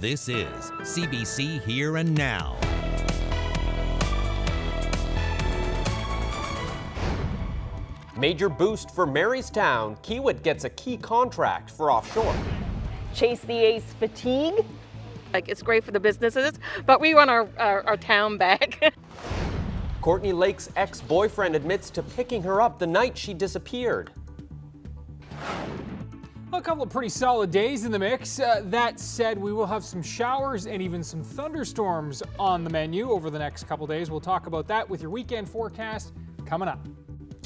This is CBC Here and Now. Major boost for Marystown. Kiewit gets a key contract for offshore. Chase the Ace fatigue. Like, it's great for the businesses, but we want our town back. Courtney Lake's ex-boyfriend admits to picking her up the night she disappeared. A couple of pretty solid days in the mix. That said, we will have some showers and even some thunderstorms on the menu over the next couple days. We'll talk about that with your weekend forecast coming up.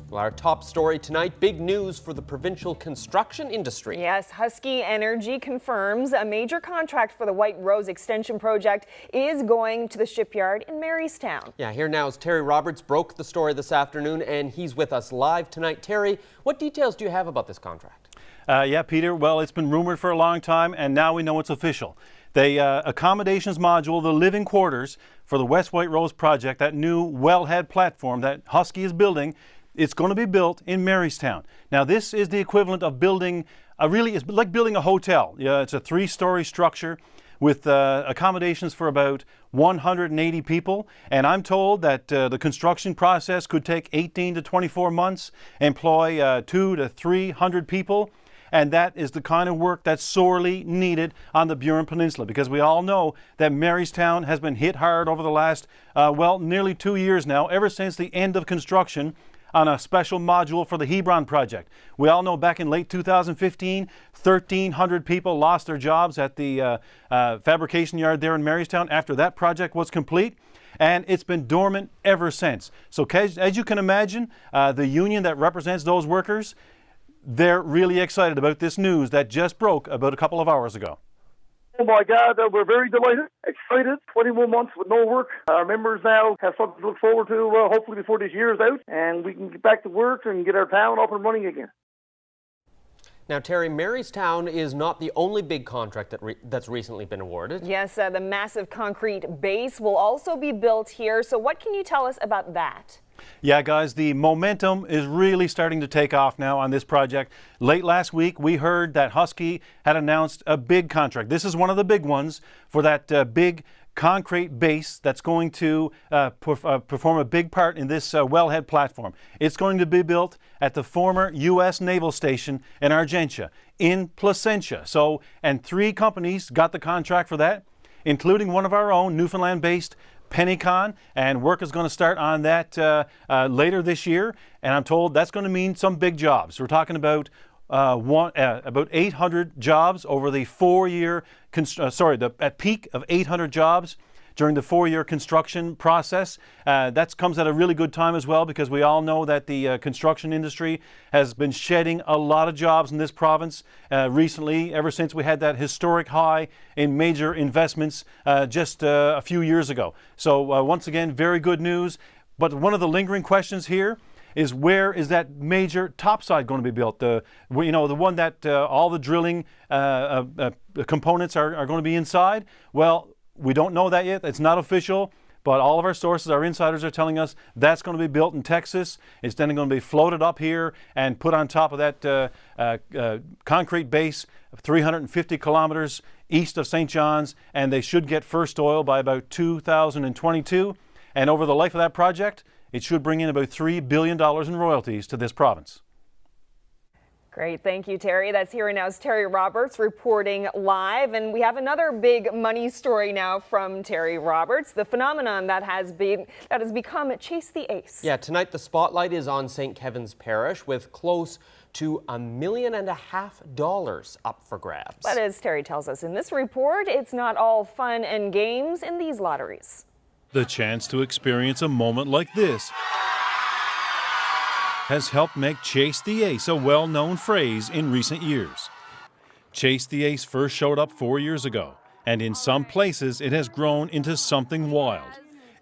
Well, our top story tonight, big news for the provincial construction industry. Yes, Husky Energy confirms a major contract for the White Rose Extension project is going to the Shipyard in Marystown. Yeah, here now is Terry Roberts broke the story this afternoon, and he's with us live tonight. Terry, what details do you have about this contract? Yeah, Peter, well, it's been rumored for a long time, and now we know it's official. The accommodations module, the living quarters for the West White Rose project, that new wellhead platform that Husky is building, it's going to be built in Marystown. Now, this is the equivalent of building, it's like building a hotel. Yeah, it's a 3-story structure with accommodations for about 180 people. And I'm told that the construction process could take 18 to 24 months, employ 200 to 300 people. And that is the kind of work that's sorely needed on the Burin Peninsula, because we all know that Marystown has been hit hard over the last, nearly 2 years now, ever since the end of construction on a special module for the Hebron project. We all know back in late 2015, 1,300 people lost their jobs at the fabrication yard there in Marystown after that project was complete, and it's been dormant ever since. So as you can imagine, the union that represents those workers, they're really excited about this news that just broke about a couple of hours ago. Oh my God, we're very delighted, excited. 21 months with no work. Our members now have something to look forward to, hopefully before this year is out, and we can get back to work and get our town up and running again. Now, Terry, Marystown is not the only big contract that's recently been awarded. Yes, the massive concrete base will also be built here. So what can you tell us about that? Yeah, guys, the momentum is really starting to take off now on this project. Late last week, we heard that Husky had announced a big contract. This is one of the big ones for that big concrete base that's going to perform a big part in this wellhead platform. It's going to be built at the former U.S. Naval Station in Argentia, in Placentia. And 3 companies got the contract for that, including one of our own, Newfoundland-based Pennycon, and work is going to start on that later this year, and I'm told that's going to mean some big jobs. We're talking about about 800 jobs over the 4-year, at peak of 800 jobs during the 4-year construction process. That comes at a really good time as well, because we all know that the construction industry has been shedding a lot of jobs in this province recently, ever since we had that historic high in major investments just a few years ago. So once again, very good news. But one of the lingering questions here is, where is that major topside going to be built? The one that all the drilling components are going to be inside? Well, we don't know that yet. It's not official, but all of our sources, our insiders, are telling us that's going to be built in Texas. It's then going to be floated up here and put on top of that concrete base 350 kilometers east of St. John's, and they should get first oil by about 2022. And over the life of that project, it should bring in about $3 billion in royalties to this province. Great. Thank you, Terry. That's Here and Now's Terry Roberts reporting live. And we have another big money story now from Terry Roberts, the phenomenon that has become Chase the Ace. Yeah, tonight the spotlight is on St. Kevin's Parish, with close to $1.5 million up for grabs. But as Terry tells us in this report, it's not all fun and games in these lotteries. The chance to experience a moment like this has helped make Chase the Ace a well-known phrase in recent years. Chase the Ace first showed up 4 years ago, and in some places it has grown into something wild.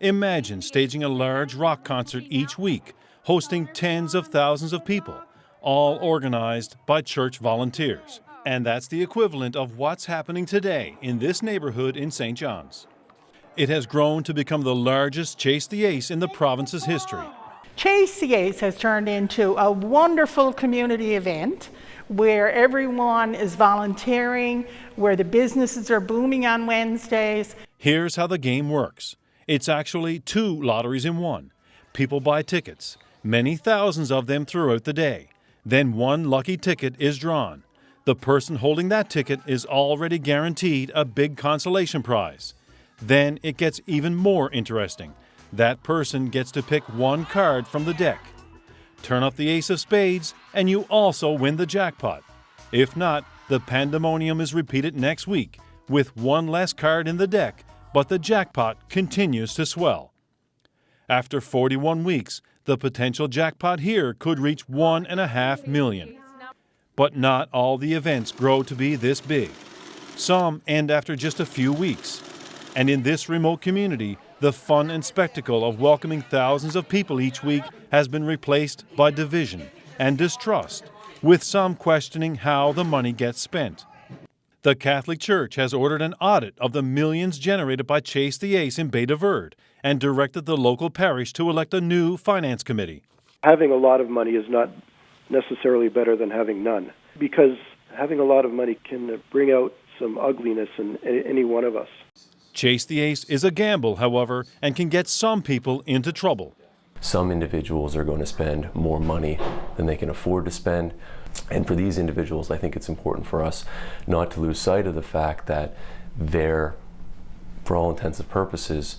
Imagine staging a large rock concert each week, hosting tens of thousands of people, all organized by church volunteers. And that's the equivalent of what's happening today in this neighborhood in St. John's. It has grown to become the largest Chase the Ace in the province's history. Chase the Ace has turned into a wonderful community event where everyone is volunteering, where the businesses are booming on Wednesdays. Here's how the game works. It's actually 2 lotteries in one. People buy tickets, many thousands of them throughout the day. Then one lucky ticket is drawn. The person holding that ticket is already guaranteed a big consolation prize. Then it gets even more interesting. That person gets to pick one card from the deck. Turn up the ace of spades and you also win the jackpot. If not, the pandemonium is repeated next week with one less card in the deck, but the jackpot continues to swell. After 41 weeks, the potential jackpot here could reach $1.5 million. But not all the events grow to be this big. Some end after just a few weeks. And in this remote community, the fun and spectacle of welcoming thousands of people each week has been replaced by division and distrust, with some questioning how the money gets spent. The Catholic Church has ordered an audit of the millions generated by Chase the Ace in Bay de Verde and directed the local parish to elect a new finance committee. Having a lot of money is not necessarily better than having none, because having a lot of money can bring out some ugliness in any one of us. Chase the Ace is a gamble, however, and can get some people into trouble. Some individuals are going to spend more money than they can afford to spend. And for these individuals, I think it's important for us not to lose sight of the fact that they're, for all intents and purposes,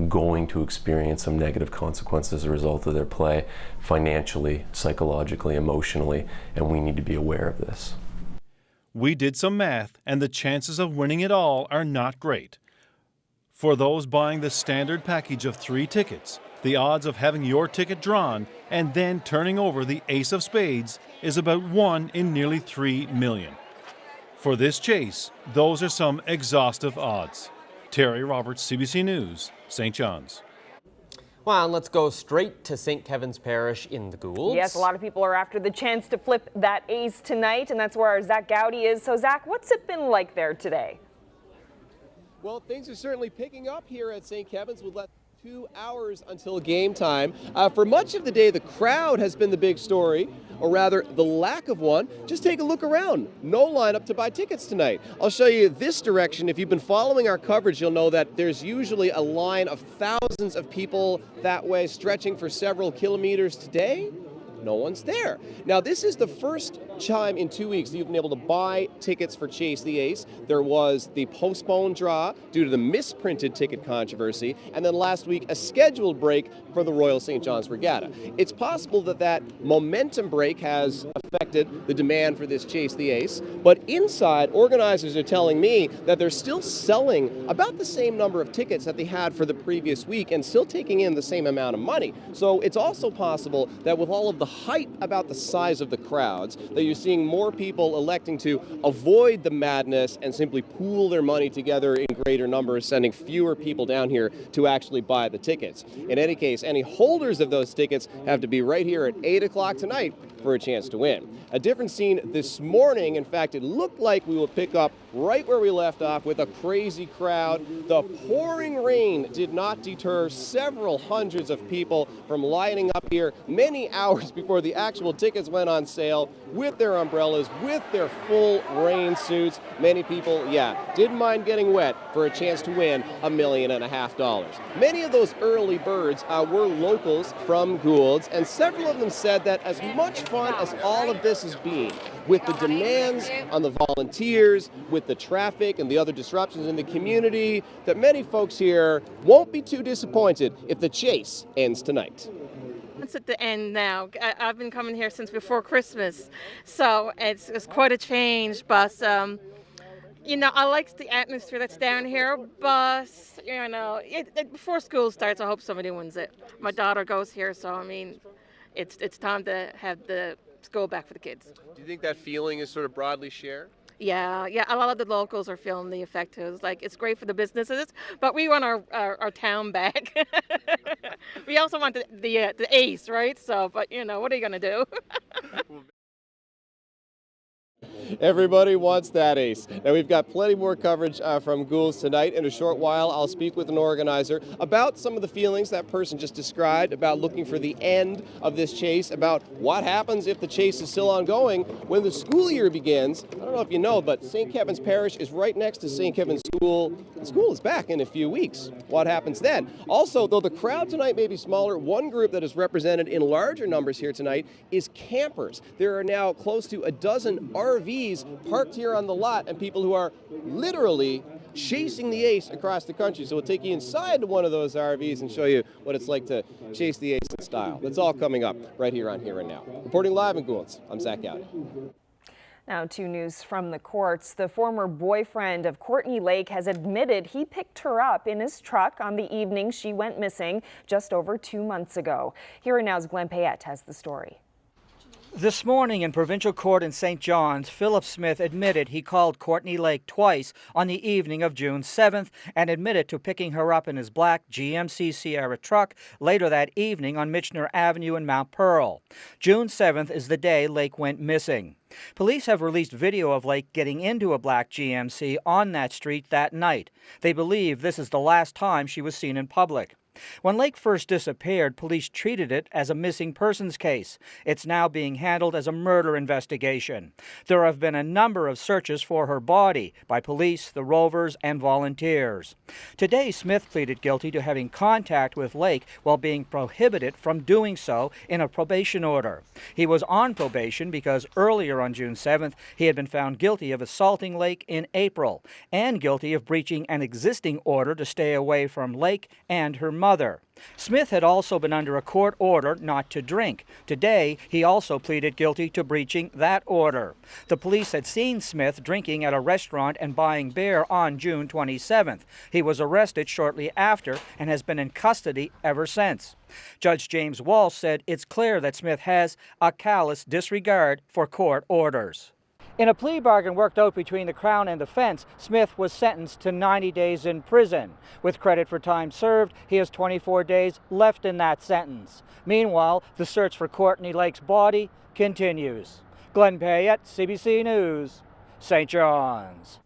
going to experience some negative consequences as a result of their play, financially, psychologically, emotionally, and we need to be aware of this. We did some math, and the chances of winning it all are not great. For those buying the standard package of 3 tickets, the odds of having your ticket drawn and then turning over the ace of spades is about 1 in nearly 3 million. For this chase, those are some exhaustive odds. Terry Roberts, CBC News, St. John's. Well, and let's go straight to St. Kevin's Parish in the Goulds. Yes, a lot of people are after the chance to flip that ace tonight, and that's where our Zach Gowdy is. So, Zach, what's it been like there today? Well, things are certainly picking up here at St. Kevin's with less than 2 hours until game time. For much of the day, the crowd has been the big story, or rather the lack of one. Just take a look around. No lineup to buy tickets tonight. I'll show you this direction. If you've been following our coverage, you'll know that there's usually a line of thousands of people that way, stretching for several kilometers. Today, no one's there. Now, this is the first time in 2 weeks that you've been able to buy tickets for Chase the Ace. There was the postponed draw due to the misprinted ticket controversy, and then last week a scheduled break for the Royal St. John's Regatta. It's possible that that momentum break has affected the demand for this Chase the Ace, but inside, organizers are telling me that they're still selling about the same number of tickets that they had for the previous week and still taking in the same amount of money. So it's also possible that with all of the hype about the size of the crowds, that you're seeing more people electing to avoid the madness and simply pool their money together in greater numbers, sending fewer people down here to actually buy the tickets. In any case, any holders of those tickets have to be right here at 8 o'clock tonight for a chance to win. A different scene this morning. In fact, it looked like we will pick up right where we left off with a crazy crowd. The pouring rain did not deter several hundreds of people from lining up here many hours before the actual tickets went on sale with their umbrellas, with their full rain suits. Many people, didn't mind getting wet for a chance to win $1.5 million. Many of those early birds were locals from Goulds, and several of them said that as much fun as all of this has been, with the demands on the volunteers, with the traffic and the other disruptions in the community, that many folks here won't be too disappointed if the chase ends tonight. It's at the end now. I've been coming here since before Christmas, so it's quite a change, but I like the atmosphere that's down here, but before school starts, I hope somebody wins it. My daughter goes here, so I mean, it's time to have the school back for the kids. Do you think that feeling is sort of broadly shared? Yeah, a lot of the locals are feeling the effect too. It's like, it's great for the businesses, but we want our town back. We also want the ace, right? So, but what are you going to do? Everybody wants that, Ace. Now, we've got plenty more coverage from Goulds tonight. In a short while, I'll speak with an organizer about some of the feelings that person just described, about looking for the end of this chase, about what happens if the chase is still ongoing when the school year begins. I don't know if you know, but St. Kevin's Parish is right next to St. Kevin's School. The school is back in a few weeks. What happens then? Also, though the crowd tonight may be smaller, one group that is represented in larger numbers here tonight is campers. There are now close to a dozen RVs parked here on the lot, and people who are literally chasing the ace across the country. So we'll take you inside one of those RVs and show you what it's like to chase the ace in style. That's all coming up right here on Here and Now. Reporting live in Goulds, I'm Zach Gowdy. Now to news from the courts. The former boyfriend of Courtney Lake has admitted he picked her up in his truck on the evening she went missing just over 2 months ago. Here and Now's Glenn Payette has the story. This morning in provincial court in St. John's, Philip Smith admitted he called Courtney Lake twice on the evening of June 7th and admitted to picking her up in his black GMC Sierra truck later that evening on Michener Avenue in Mount Pearl. June 7th is the day Lake went missing. Police have released video of Lake getting into a black GMC on that street that night. They believe this is the last time she was seen in public. When Lake first disappeared, police treated it as a missing persons case. It's now being handled as a murder investigation. There have been a number of searches for her body by police, the Rovers, and volunteers. Today, Smith pleaded guilty to having contact with Lake while being prohibited from doing so in a probation order. He was on probation because earlier on June 7th, he had been found guilty of assaulting Lake in April and guilty of breaching an existing order to stay away from Lake and her mother. Smith had also been under a court order not to drink. Today, he also pleaded guilty to breaching that order. The police had seen Smith drinking at a restaurant and buying beer on June 27th. He was arrested shortly after and has been in custody ever since. Judge James Walsh said it's clear that Smith has a callous disregard for court orders. In a plea bargain worked out between the Crown and defense, Smith was sentenced to 90 days in prison. With credit for time served, he has 24 days left in that sentence. Meanwhile, the search for Courtney Lake's body continues. Glenn Payette, CBC News, St. John's.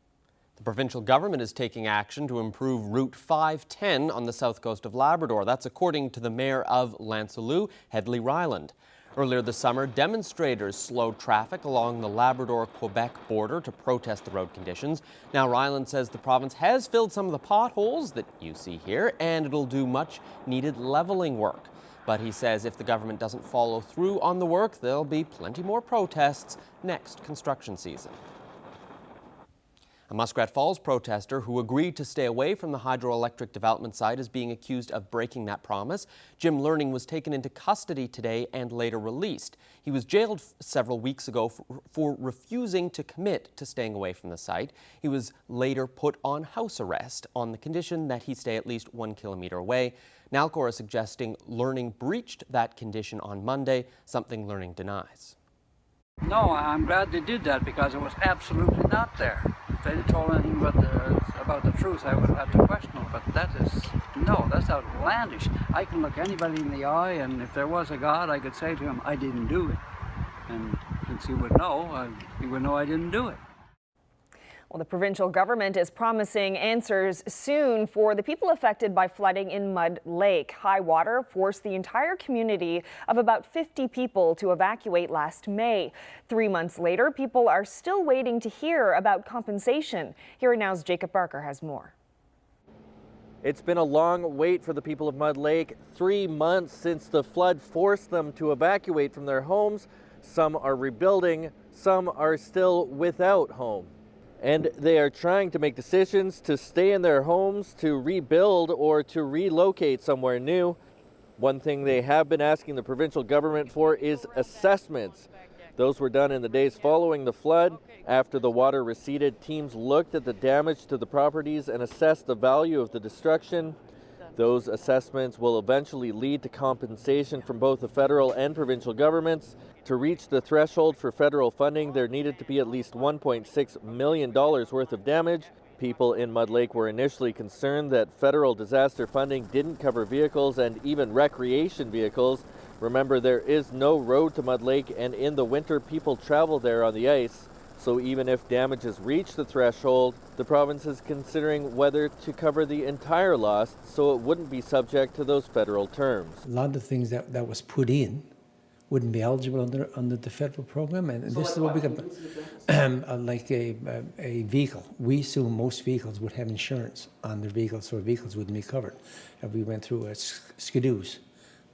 The provincial government is taking action to improve Route 510 on the south coast of Labrador. That's according to the mayor of Lancelot, Hedley Ryland. Earlier this summer, demonstrators slowed traffic along the Labrador-Quebec border to protest the road conditions. Now, Ryland says the province has filled some of the potholes that you see here, and it'll do much needed leveling work. But he says if the government doesn't follow through on the work, there'll be plenty more protests next construction season. A Muskrat Falls protester who agreed to stay away from the hydroelectric development site is being accused of breaking that promise. Jim Learning was taken into custody today and later released. He was jailed several weeks ago for refusing to commit to staying away from the site. He was later put on house arrest on the condition that he stay at least 1 kilometer away. Nalcor is suggesting Learning breached that condition on Monday, something Learning denies. No, I'm glad they did that because it was absolutely not there. If they had told anything about the truth, I would have had to question it, but that's outlandish. I can look anybody in the eye, and if there was a God, I could say to him, I didn't do it. And since he would know I didn't do it. Well, the provincial government is promising answers soon for the people affected by flooding in Mud Lake. High water forced the entire community of about 50 people to evacuate last May. 3 months later, people are still waiting to hear about compensation. Here Now's Jacob Barker has more. It's been a long wait for the people of Mud Lake. 3 months since the flood forced them to evacuate from their homes. Some are rebuilding, some are still without home. And they are trying to make decisions to stay in their homes, to rebuild, or to relocate somewhere new. One thing they have been asking the provincial government for is assessments. Those were done in the days following the flood. After the water receded, teams looked at the damage to the properties and assessed the value of the destruction. Those assessments will eventually lead to compensation from both the federal and provincial governments. To reach the threshold for federal funding, there needed to be at least $1.6 million worth of damage. People in Mud Lake were initially concerned that federal disaster funding didn't cover vehicles and even recreation vehicles. Remember, there is no road to Mud Lake, and in the winter, people travel there on the ice. So even if damages reach the threshold, the province is considering whether to cover the entire loss so it wouldn't be subject to those federal terms. A lot of the things that was put in wouldn't be eligible under the federal program, and this is what we got, like a vehicle. We assume most vehicles would have insurance on their vehicles, so vehicles wouldn't be covered. If we went through skidoos,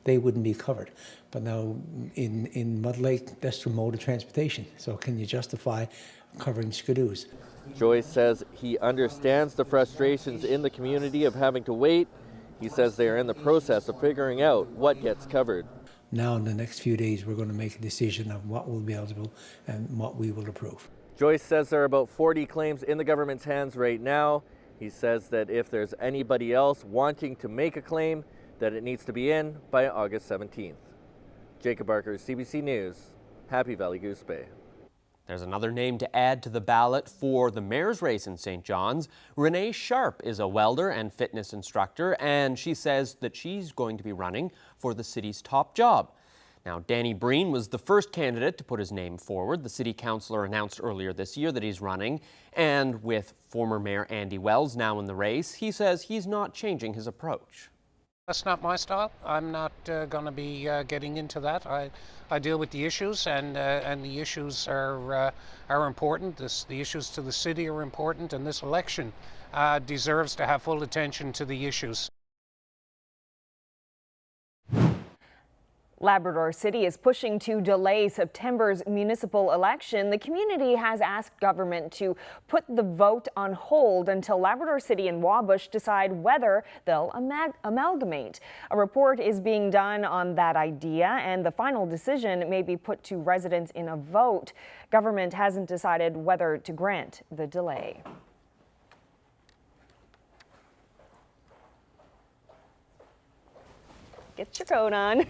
they wouldn't be covered. But now in Mud Lake, that's through mode of transportation. So can you justify covering skidoos? Joyce says he understands the frustrations in the community of having to wait. He says they are in the process of figuring out what gets covered. Now in the next few days, we're going to make a decision of what will be eligible and what we will approve. Joyce says there are about 40 claims in the government's hands right now. He says that if there's anybody else wanting to make a claim, that it needs to be in by August 17th. Jacob Barker, CBC News, Happy Valley Goose Bay. There's another name to add to the ballot for the mayor's race in St. John's. Renee Sharp is a welder and fitness instructor, and she says that she's going to be running for the city's top job. Now, Danny Breen was the first candidate to put his name forward. The city councillor announced earlier this year that he's running, and with former Mayor Andy Wells now in the race, he says he's not changing his approach. That's not my style. I'm not going to be getting into that. I deal with the issues, and the issues are important. The issues to the city are important, and this election deserves to have full attention to the issues. Labrador City is pushing to delay September's municipal election. The community has asked government to put the vote on hold until Labrador City and Wabush decide whether they'll amalgamate. A report is being done on that idea, and the final decision may be put to residents in a vote. Government hasn't decided whether to grant the delay. Get your coat on.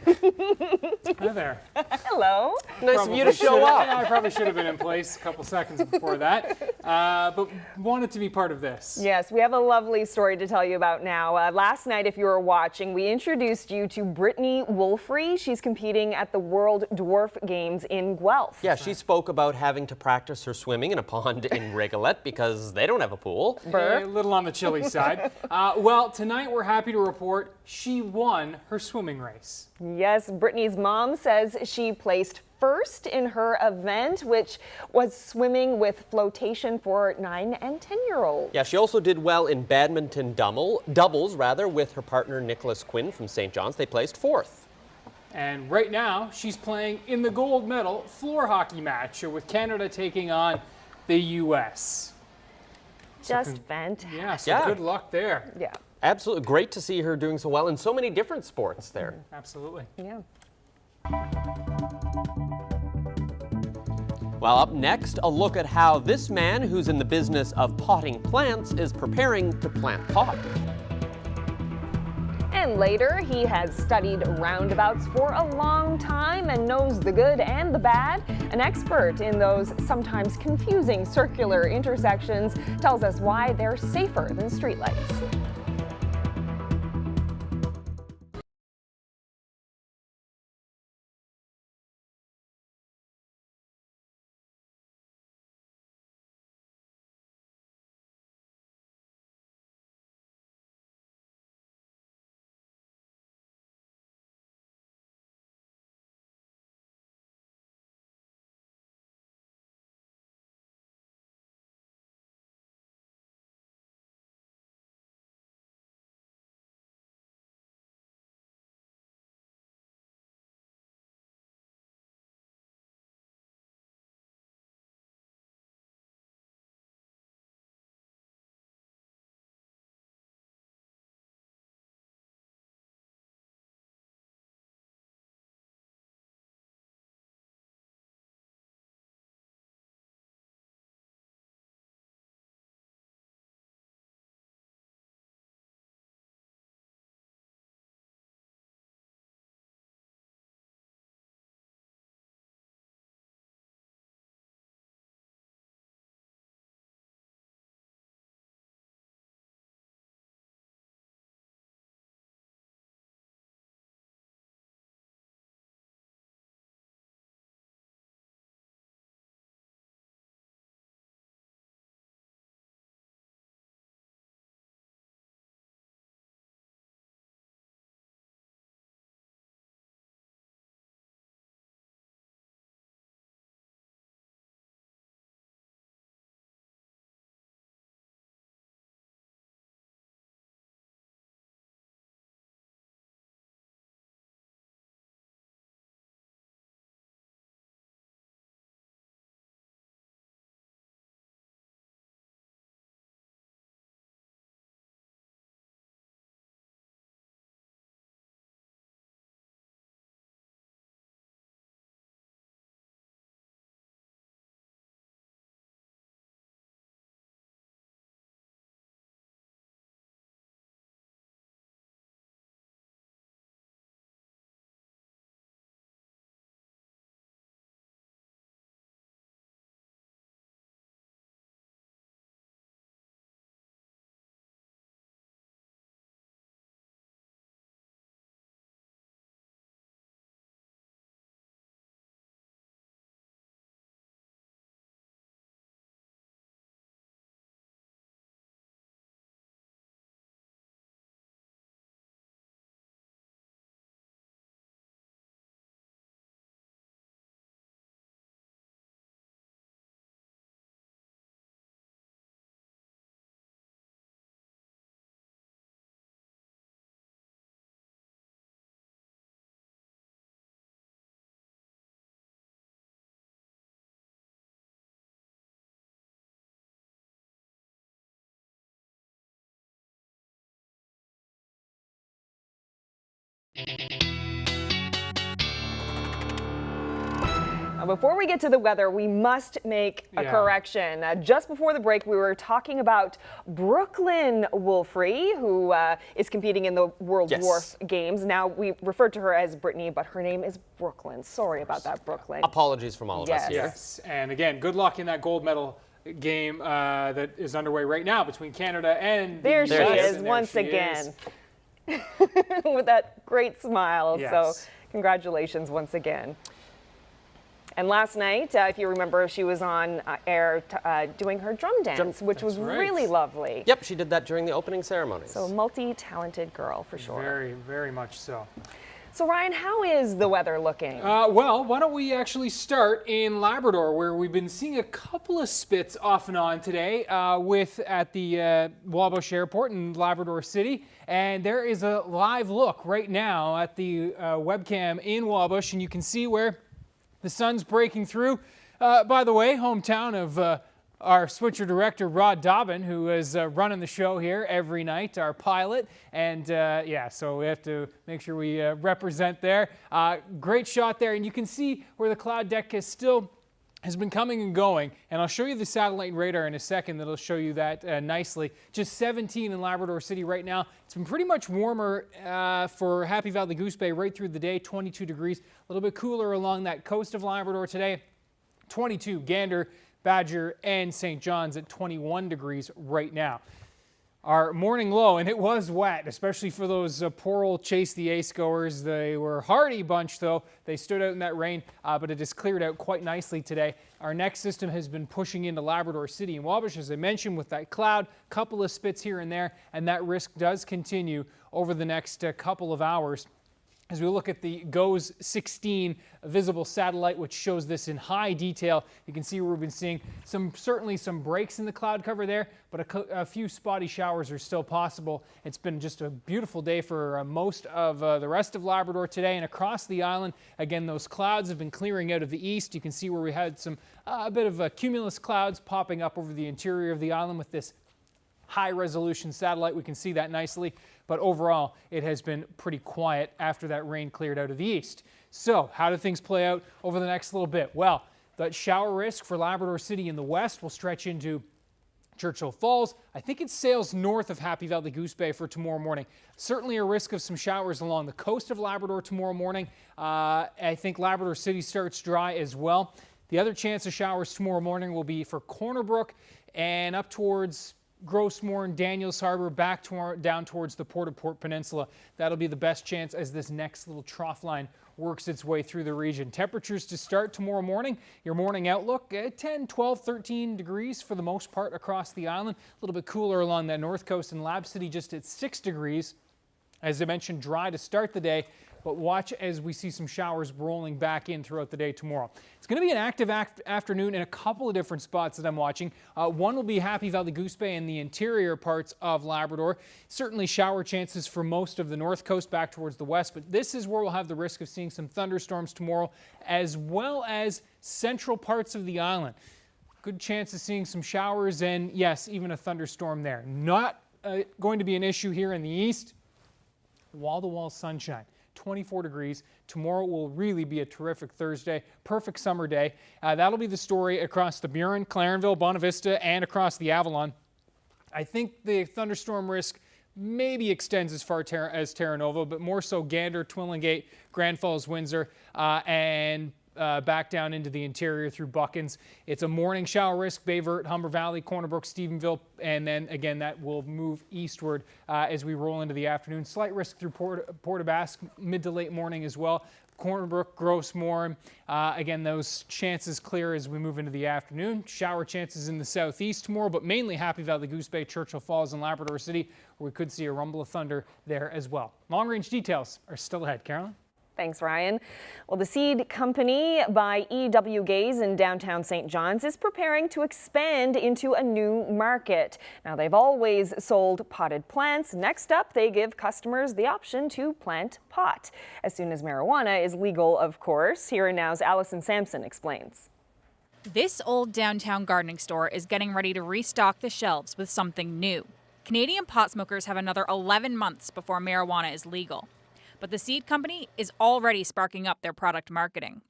Hi there. Hello. Nice of you to show up. I probably should have been in place a couple seconds before that, but wanted to be part of this. Yes, we have a lovely story to tell you about now. Last night, if you were watching, we introduced you to Brittany Wolfrey. She's competing at the World Dwarf Games in Guelph. Yeah, she spoke about having to practice her swimming in a pond in Rigolet because they don't have a pool. Yeah, a little on the chilly side. Well, tonight we're happy to report she won her swimming race. Yes, Brittany's mom says she placed first in her event, which was swimming with flotation for 9 and 10-year-olds. Yeah, she also did well in badminton doubles with her partner Nicholas Quinn from St. John's. They placed fourth. And right now, she's playing in the gold medal floor hockey match with Canada taking on the U.S. Just fantastic. Yeah, so good luck there. Yeah. Absolutely. Great to see her doing so well in so many different sports there. Absolutely. Yeah. Well, up next, a look at how this man who's in the business of potting plants is preparing to plant pot. And later, he has studied roundabouts for a long time and knows the good and the bad. An expert in those sometimes confusing circular intersections tells us why they're safer than streetlights. Now, before we get to the weather, we must make a correction. Just before the break, we were talking about Brooklyn Wolfrey, who is competing in the World Dwarf Games. Now, we referred to her as Brittany, but her name is Brooklyn. Sorry about that, Brooklyn. Apologies from all of us here. Yes, and again, good luck in that gold medal game that is underway right now between Canada and there the she US. is once again with that great smile. So congratulations once again. And last night, if you remember, she was on air doing her drum dance, which was really lovely. Yep, she did that during the opening ceremonies. So multi-talented girl for sure. Very, very much so. So Ryan, how is the weather looking? Well, why don't we actually start in Labrador, where we've been seeing a couple of spits off and on today at the Wabush Airport in Labrador City. And there is a live look right now at the webcam in Wabush, and you can see where the sun's breaking through. By the way, hometown of our switcher director, Rod Dobbin, who is running the show here every night, our pilot. And so we have to make sure we represent there. Great shot there. And you can see where the cloud deck has been coming and going. And I'll show you the satellite and radar in a second that'll show you that nicely. Just 17 in Labrador City right now. It's been pretty much warmer for Happy Valley Goose Bay right through the day, 22 degrees. A little bit cooler along that coast of Labrador today, 22. Gander, Badger, and St. John's at 21 degrees right now. Our morning low, and it was wet, especially for those poor old Chase the Ace goers. They were a hardy bunch, though. They stood out in that rain, but it has cleared out quite nicely today. Our next system has been pushing into Labrador City and Wabush, as I mentioned, with that cloud, couple of spits here and there, and that risk does continue over the next couple of hours. As we look at the GOES 16 visible satellite, which shows this in high detail, you can see where we've been seeing certainly some breaks in the cloud cover there, but a few spotty showers are still possible. It's been just a beautiful day for most of the rest of Labrador today, and across the island, again, those clouds have been clearing out of the east. You can see where we had a bit of cumulus clouds popping up over the interior of the island with this high-resolution satellite. We can see that nicely, but overall, it has been pretty quiet after that rain cleared out of the east. So, how do things play out over the next little bit? Well, that shower risk for Labrador City in the west will stretch into Churchill Falls. I think it sails north of Happy Valley Goose Bay for tomorrow morning. Certainly a risk of some showers along the coast of Labrador tomorrow morning. I think Labrador City starts dry as well. The other chance of showers tomorrow morning will be for Corner Brook and up towards Grossmore, Daniels Harbor, back down towards the Port-au-Port Peninsula. That'll be the best chance as this next little trough line works its way through the region. Temperatures to start tomorrow morning. Your morning outlook, 10, 12, 13 degrees for the most part across the island. A little bit cooler along that north coast, and Lab City just at 6 degrees. As I mentioned, dry to start the day, but watch as we see some showers rolling back in throughout the day tomorrow. It's going to be an active afternoon in a couple of different spots that I'm watching. One will be Happy Valley Goose Bay and the interior parts of Labrador. Certainly shower chances for most of the north coast back towards the west, but this is where we'll have the risk of seeing some thunderstorms tomorrow, as well as central parts of the island. Good chance of seeing some showers and, yes, even a thunderstorm there. Not going to be an issue here in the east. Wall-to-wall sunshine. 24 degrees. Tomorrow will really be a terrific Thursday, perfect summer day. That'll be the story across the Burin, Clarenville, Bonavista, and across the Avalon. I think the thunderstorm risk maybe extends as far as Terra Nova, but more so Gander, Twillingate, Grand Falls, Windsor, and back down into the interior through Buckins. It's a morning shower risk, Bayvert, Humber Valley, Corner Brook, Stephenville, and then again that will move eastward as we roll into the afternoon. Slight risk through Port aux Basques, mid to late morning as well. Corner Brook, Grossmore, again those chances clear as we move into the afternoon. Shower chances in the southeast tomorrow, but mainly Happy Valley Goose Bay, Churchill Falls, and Labrador City, where we could see a rumble of thunder there as well. Long-range details are still ahead. Carolyn? Thanks, Ryan. Well, the seed company by E.W. Gaze in downtown St. John's is preparing to expand into a new market. Now, they've always sold potted plants. Next up, they give customers the option to plant pot, as soon as marijuana is legal, of course. Here and Now's Allison Sampson explains. This old downtown gardening store is getting ready to restock the shelves with something new. Canadian pot smokers have another 11 months before marijuana is legal. But the seed company is already sparking up their product marketing.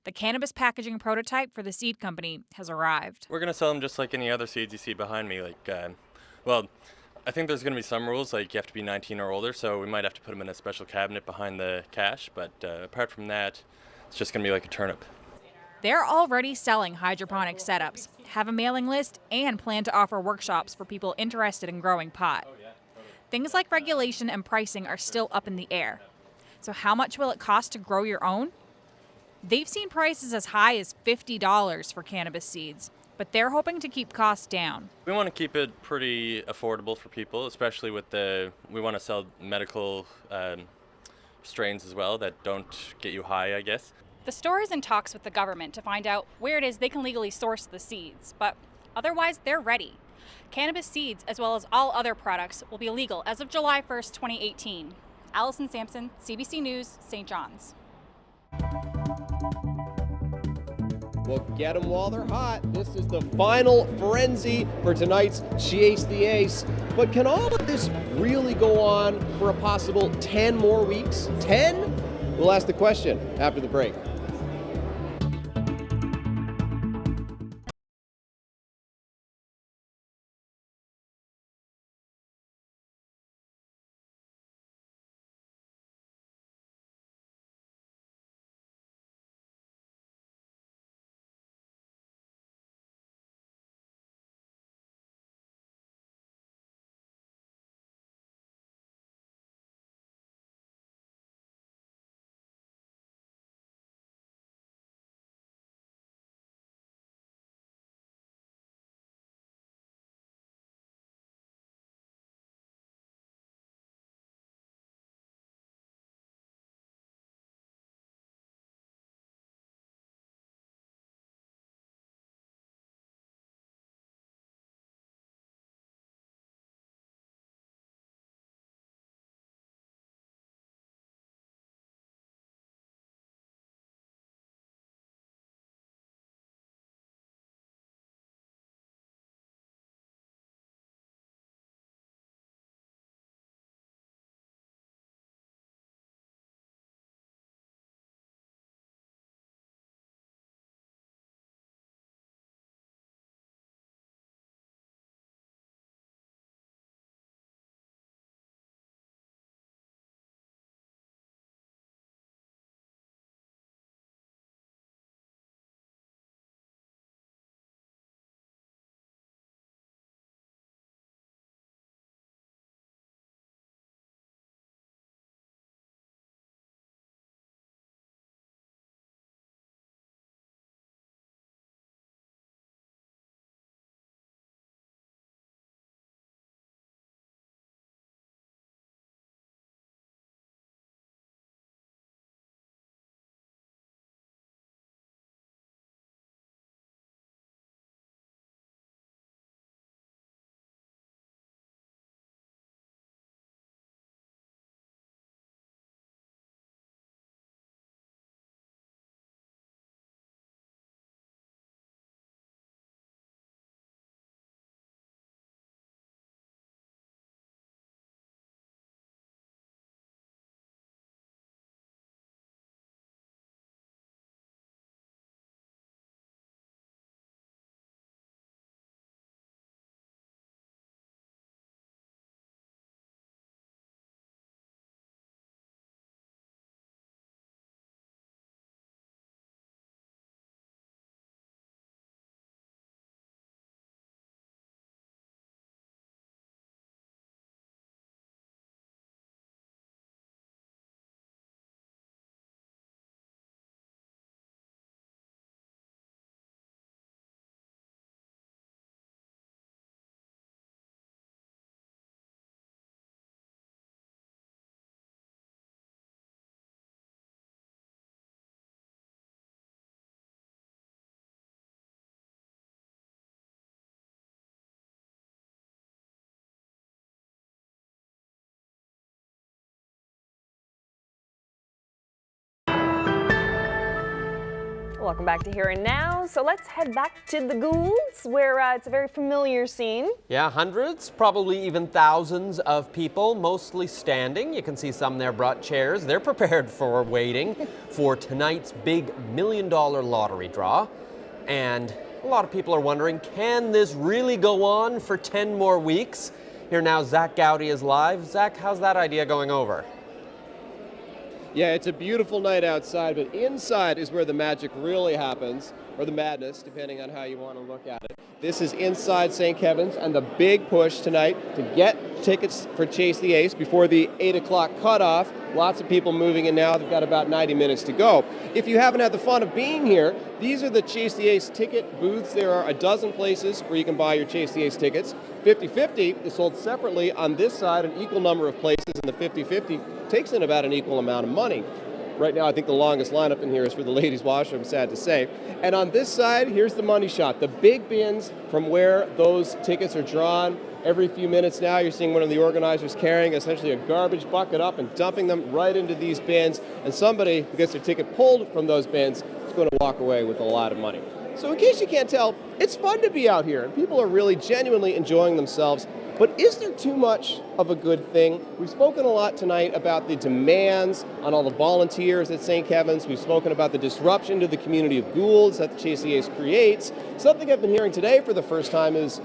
The cannabis packaging prototype for the seed company has arrived. We're going to sell them just like any other seeds you see behind me. Well, I think there's going to be some rules, like you have to be 19 or older, so we might have to put them in a special cabinet behind the cash. But apart from that, it's just going to be like a turnip. They're already selling hydroponic setups, have a mailing list, and plan to offer workshops for people interested in growing pot. Things like regulation and pricing are still up in the air. So how much will it cost to grow your own? They've seen prices as high as $50 for cannabis seeds, but they're hoping to keep costs down. We want to keep it pretty affordable for people, especially with we want to sell medical strains as well that don't get you high, I guess. The store is in talks with the government to find out where it is they can legally source the seeds, but otherwise they're ready. Cannabis seeds, as well as all other products, will be illegal as of July 1st, 2018. Allison Sampson, CBC News, St. John's. Well, get them while they're hot. This is the final frenzy for tonight's Chase the Ace. But can all of this really go on for a possible 10 more weeks? 10? We'll ask the question after the break. Welcome back to Here and Now. So let's head back to the Goulds, where it's a very familiar scene. Yeah, hundreds, probably even thousands of people, mostly standing. You can see some there brought chairs. They're prepared for waiting for tonight's big $1 million lottery draw. And a lot of people are wondering, can this really go on for 10 more weeks? Here now, Zach Gowdy is live. Zach, how's that idea going over? Yeah, it's a beautiful night outside, but inside is where the magic really happens, or the madness, depending on how you want to look at it. This is inside St. Kevin's, and the big push tonight to get tickets for Chase the Ace before the 8 o'clock cutoff. Lots of people moving in now. They've got about 90 minutes to go. If you haven't had the fun of being here, these are the Chase the Ace ticket booths. There are a dozen places where you can buy your Chase the Ace tickets. 50/50 is sold separately on this side, an equal number of places, and the 50/50 takes in about an equal amount of money. Right now, I think the longest lineup in here is for the ladies' washroom, sad to say. And on this side, here's the money shot, the big bins from where those tickets are drawn. Every few minutes now, you're seeing one of the organizers carrying essentially a garbage bucket up and dumping them right into these bins. And somebody who gets their ticket pulled from those bins is going to walk away with a lot of money. So in case you can't tell, it's fun to be out here, and people are really genuinely enjoying themselves. But is there too much of a good thing? We've spoken a lot tonight about the demands on all the volunteers at St. Kevin's. We've spoken about the disruption to the community of Goulds that the Chase the Ace creates. Something I've been hearing today for the first time is,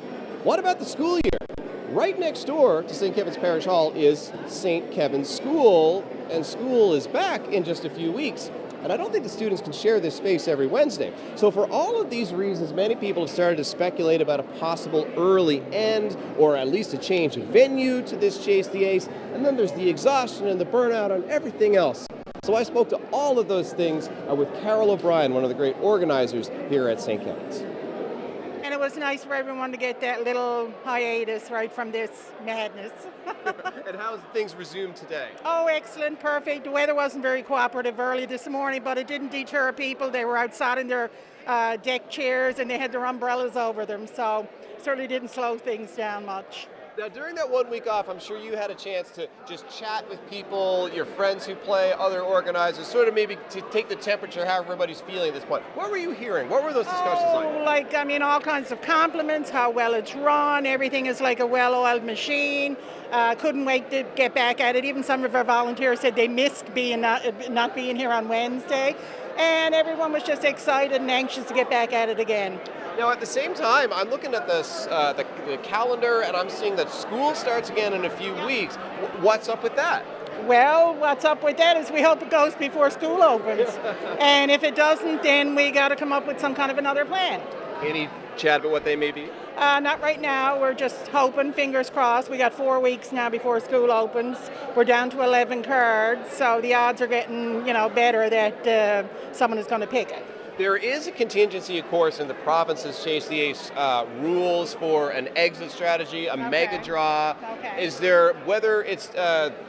what about the school year? Right next door to St. Kevin's Parish Hall is St. Kevin's School, and school is back in just a few weeks. And I don't think the students can share this space every Wednesday. So for all of these reasons, many people have started to speculate about a possible early end, or at least a change of venue to this Chase the Ace. And then there's the exhaustion and the burnout and everything else. So I spoke to all of those things with Carol O'Brien, one of the great organizers here at St. Kevin's. And it was nice for everyone to get that little hiatus right from this madness. And how's things resumed today? Oh, excellent, perfect. The weather wasn't very cooperative early this morning, but it didn't deter people. They were outside in their deck chairs and they had their umbrellas over them, so certainly didn't slow things down much. Now, during that 1 week off, I'm sure you had a chance to just chat with people, your friends who play, other organizers, sort of maybe to take the temperature, how everybody's feeling at this point. What were you hearing? What were those discussions like? All kinds of compliments, how well it's run. Everything is like a well-oiled machine. Couldn't wait to get back at it. Even some of our volunteers said they missed not being here on Wednesday. And everyone was just excited and anxious to get back at it again. Now, at the same time, I'm looking at this, the calendar, and I'm seeing that school starts again in a few weeks. What's up with that? Well, what's up with that is we hope it goes before school opens. And if it doesn't, then we got to come up with some kind of another plan. Any chat about what they may be? Not right now. We're just hoping, fingers crossed. We got 4 weeks now before school opens. We're down to 11 cards, so the odds are getting, better that someone is going to pick it. There is a contingency, of course, in the province's Chase the Ace rules for an exit strategy, a mega draw. Is there, whether it's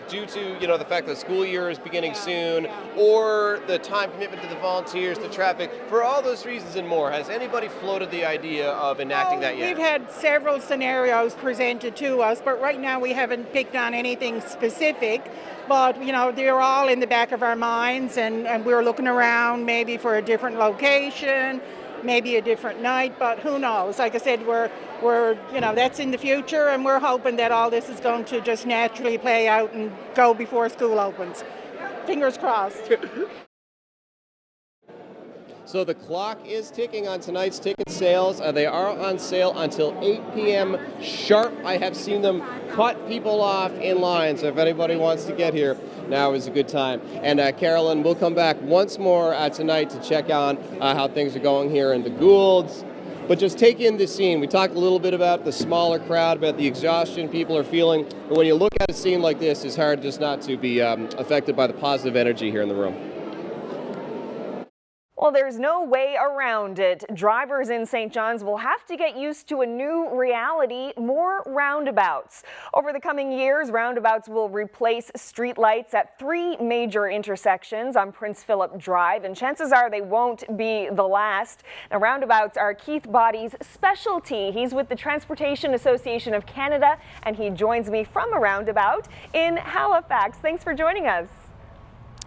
due to the fact that the school year is beginning soon, or the time commitment to the volunteers, the traffic, for all those reasons and more, has anybody floated the idea of enacting that yet? We've had several scenarios presented to us, but right now we haven't picked on anything specific. But, they're all in the back of our minds, and we're looking around maybe for a different location, maybe a different night, but who knows? Like I said, we're that's in the future, and we're hoping that all this is going to just naturally play out and go before school opens. Fingers crossed. So the clock is ticking on tonight's ticket sales. They are on sale until 8 p.m. sharp. I have seen them cut people off in line, so if anybody wants to get here, now is a good time. And Carolyn, we'll come back once more tonight to check on how things are going here in the Goulds. But just take in this scene. We talked a little bit about the smaller crowd, about the exhaustion people are feeling. But when you look at a scene like this, it's hard just not to be affected by the positive energy here in the room. Well, there's no way around it. Drivers in St. John's will have to get used to a new reality, more roundabouts. Over the coming years, roundabouts will replace streetlights at 3 major intersections on Prince Philip Drive, and chances are they won't be the last. Now, roundabouts are Keith Body's specialty. He's with the Transportation Association of Canada, and he joins me from a roundabout in Halifax. Thanks for joining us.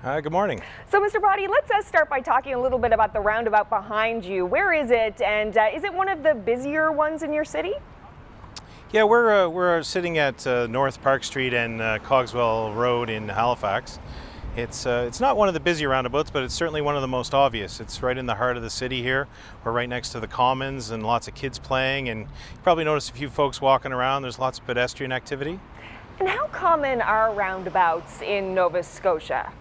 Good morning. So, Mr. Body, let's start by talking a little bit about the roundabout behind you. Where is it, and is it one of the busier ones in your city? Yeah, we're sitting at North Park Street and Cogswell Road in Halifax. It's not one of the busier roundabouts, but it's certainly one of the most obvious. It's right in the heart of the city here. We're right next to the Commons and lots of kids playing, and you probably noticed a few folks walking around. There's lots of pedestrian activity. And how common are roundabouts in Nova Scotia?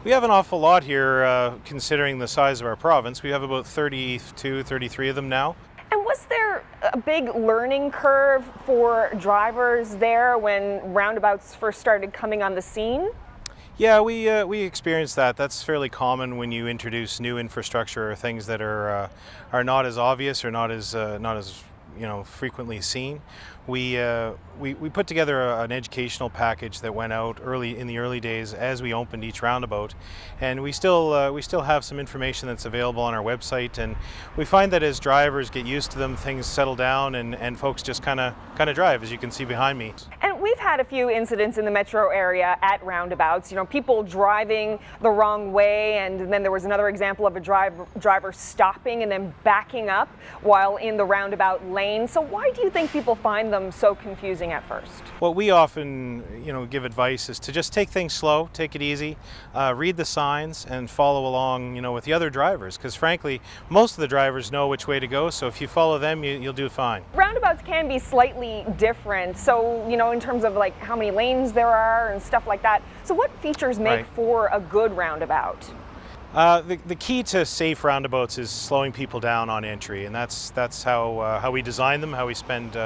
We have an awful lot here, considering the size of our province. We have about 32, 33 of them now. And was there a big learning curve for drivers there when roundabouts first started coming on the scene? Yeah, we experienced that. That's fairly common when you introduce new infrastructure or things that are not as obvious or not as frequently seen. We put together an educational package that went out in the early days as we opened each roundabout, and we still have some information that's available on our website. And we find that as drivers get used to them, things settle down, and folks just kind of drive, as you can see behind me. And we've had a few incidents in the metro area at roundabouts. People driving the wrong way, and then there was another example of a driver stopping and then backing up while in the roundabout lane. So why do you think people find them so confusing at first? What we often give advice is to just take things slow, take it easy, read the signs and follow along with the other drivers, because frankly most of the drivers know which way to go, so if you follow them you'll do fine. Roundabouts can be slightly different, so in terms of like how many lanes there are and stuff like that. So what features make for a good roundabout? The key to safe roundabouts is slowing people down on entry, and that's how we design them, how we spend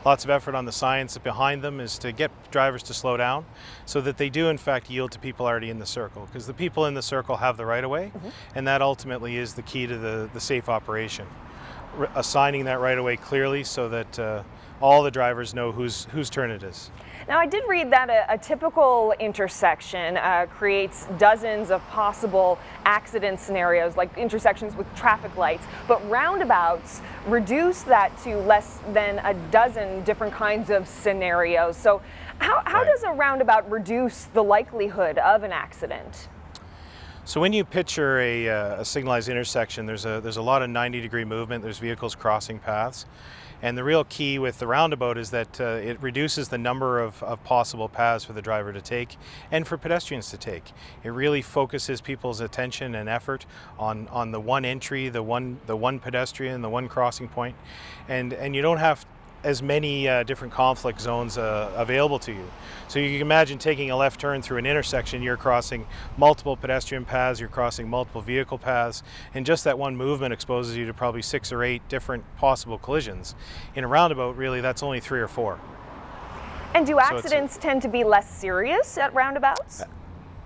lots of effort on the science behind them, is to get drivers to slow down so that they do in fact yield to people already in the circle, because the people in the circle have the right of way, and that ultimately is the key to the safe operation. Assigning that right of way clearly so that all the drivers know whose turn it is. Now, I did read that a typical intersection creates dozens of possible accident scenarios, like intersections with traffic lights, but roundabouts reduce that to less than a dozen different kinds of scenarios. So how does a roundabout reduce the likelihood of an accident? So when you picture a signalized intersection, there's a lot of 90-degree movement, there's vehicles crossing paths. And the real key with the roundabout is that it reduces the number of possible paths for the driver to take and for pedestrians to take. It really focuses people's attention and effort on the one entry, the one pedestrian, the one crossing point, and you don't have as many different conflict zones available to you. So you can imagine taking a left turn through an intersection, you're crossing multiple pedestrian paths, you're crossing multiple vehicle paths, and just that one movement exposes you to probably 6 or 8 different possible collisions. In a roundabout, really, that's only 3 or 4. And do accidents tend to be less serious at roundabouts?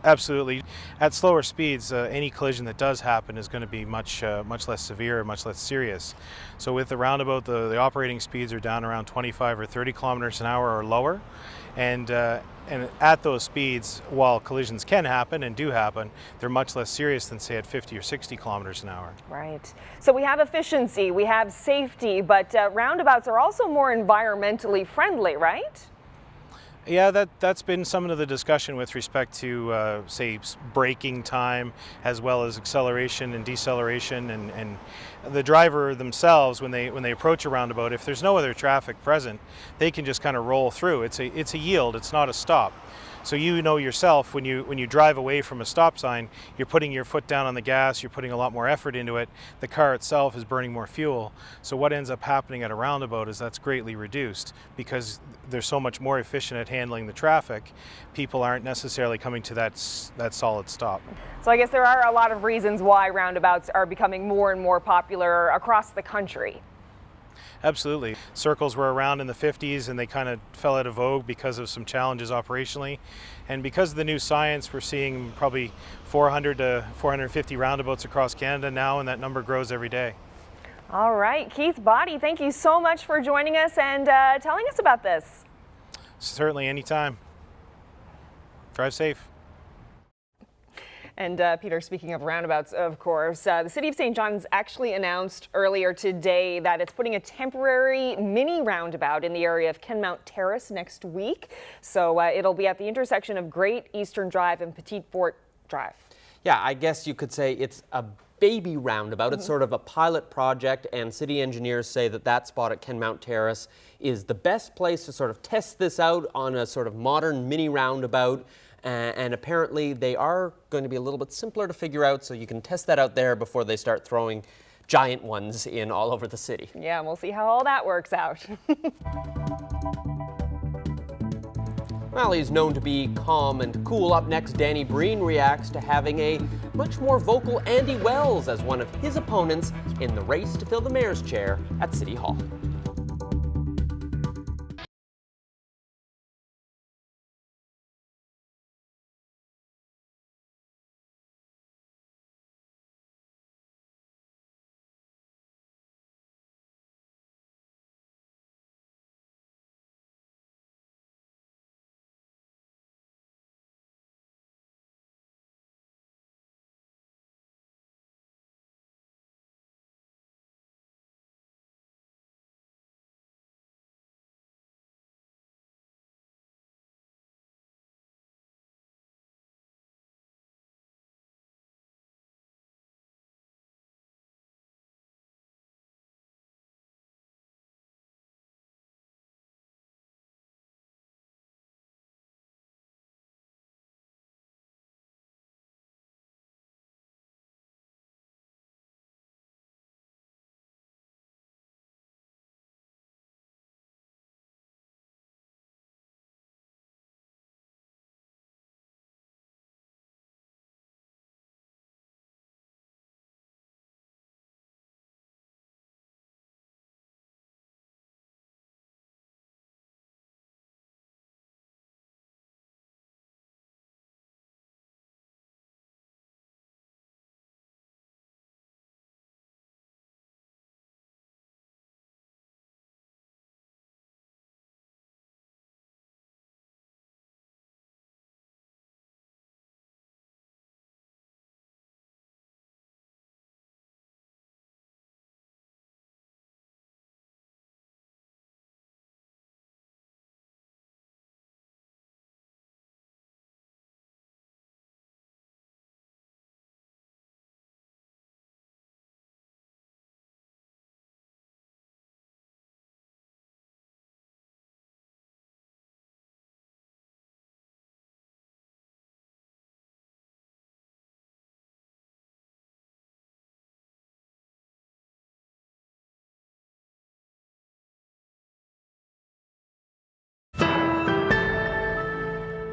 Absolutely. At slower speeds, any collision that does happen is going to be much less severe, much less serious. So with the roundabout, the operating speeds are down around 25 or 30 kilometers an hour or lower. And at those speeds, while collisions can happen and do happen, they're much less serious than, say, at 50 or 60 kilometers an hour. Right. So we have efficiency, we have safety, but roundabouts are also more environmentally friendly, right? Yeah, that's been some of the discussion with respect to, say, braking time, as well as acceleration and deceleration, and the driver themselves, when they approach a roundabout, if there's no other traffic present, they can just kind of roll through. It's a yield, it's not a stop. So you know yourself, when you drive away from a stop sign, you're putting your foot down on the gas, you're putting a lot more effort into it. The car itself is burning more fuel. So what ends up happening at a roundabout is that's greatly reduced because they're so much more efficient at handling the traffic. People aren't necessarily coming to that solid stop. So I guess there are a lot of reasons why roundabouts are becoming more and more popular across the country. Absolutely. Circles were around in the 50s and they kind of fell out of vogue because of some challenges operationally. And because of the new science, we're seeing probably 400 to 450 roundabouts across Canada now, and that number grows every day. All right, Keith Body, thank you so much for joining us and telling us about this. Certainly, anytime. Drive safe. And Peter, speaking of roundabouts, of course, the City of St. John's actually announced earlier today that it's putting a temporary mini roundabout in the area of Kenmount Terrace next week. So it'll be at the intersection of Great Eastern Drive and Petite Fort Drive. Yeah, I guess you could say it's a baby roundabout. It's sort of a pilot project, and city engineers say that that spot at Kenmount Terrace is the best place to sort of test this out on a sort of modern mini roundabout. And apparently they are going to be a little bit simpler to figure out, so you can test that out there before they start throwing giant ones in all over the city. Yeah, and we'll see how all that works out. Well, he's known to be calm and cool. Up next, Danny Breen reacts to having a much more vocal Andy Wells as one of his opponents in the race to fill the mayor's chair at City Hall.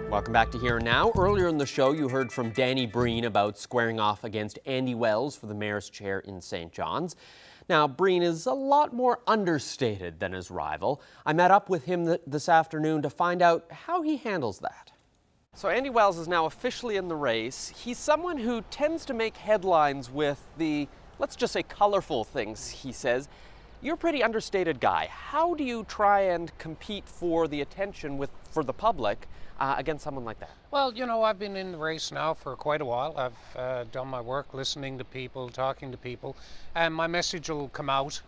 Welcome back to Here and Now. Earlier in the show, you heard from Danny Breen about squaring off against Andy Wells for the mayor's chair in St. John's. Now, Breen is a lot more understated than his rival. I met up with him this afternoon to find out how he handles that. So Andy Wells is now officially in the race. He's someone who tends to make headlines with the, let's just say, colorful things, he says. You're a pretty understated guy. How do you try and compete for the attention for the public against someone like that? Well, you know, I've been in the race now for quite a while. I've done my work listening to people, talking to people, and my message will come out.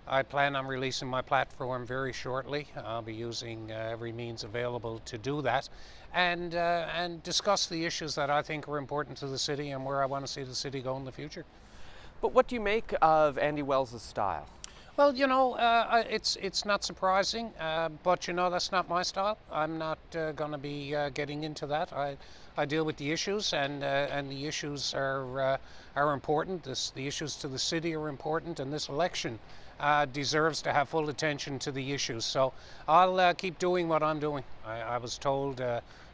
I plan on releasing my platform very shortly. I'll be using every means available to do that and discuss the issues that I think are important to the city and where I want to see the city go in the future. But what do you make of Andy Wells' style? Well, you know, it's not surprising, but you know, that's not my style. I'm not going to be getting into that. I deal with the issues, and the issues are important. The issues to the city are important, and this election deserves to have full attention to the issues. So I'll keep doing what I'm doing. I was told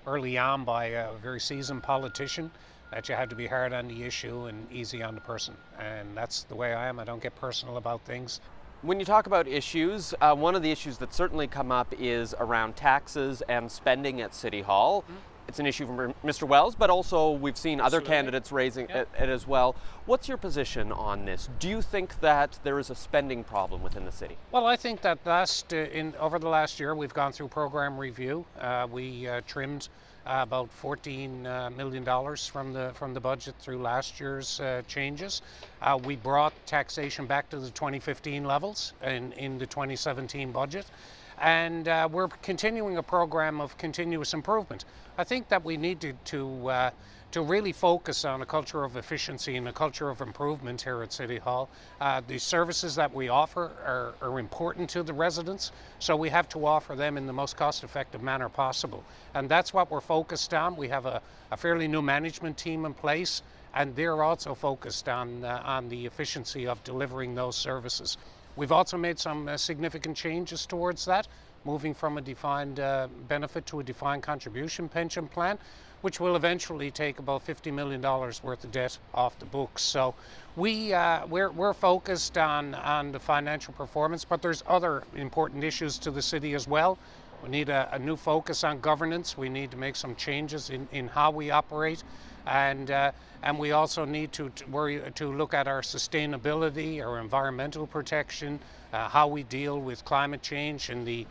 early on by a very seasoned politician that you had to be hard on the issue and easy on the person, and that's the way I am. I don't get personal about things. When you talk about issues, one of the issues that certainly come up is around taxes and spending at City Hall. Mm-hmm. It's an issue for Mr. Wells, but also we've seen other candidates raising it as well. What's your position on this? Do you think that there is a spending problem within the city? Well, I think that over the last year, we've gone through program review. We trimmed about $14 million from the budget through last year's changes. We brought taxation back to the 2015 levels in the 2017 budget. and we're continuing a program of continuous improvement. I think that we need to really focus on a culture of efficiency and a culture of improvement here at City Hall. The services that we offer are important to the residents, so we have to offer them in the most cost-effective manner possible. And that's what we're focused on. We have a fairly new management team in place, and they're also focused on the efficiency of delivering those services. We've also made some significant changes towards that, moving from a defined benefit to a defined contribution pension plan, which will eventually take about $50 million worth of debt off the books. So we're focused on the financial performance, but there's other important issues to the city as well. We need a new focus on governance. We need to make some changes in how we operate, and we also need to look at our sustainability, our environmental protection, how we deal with climate change and the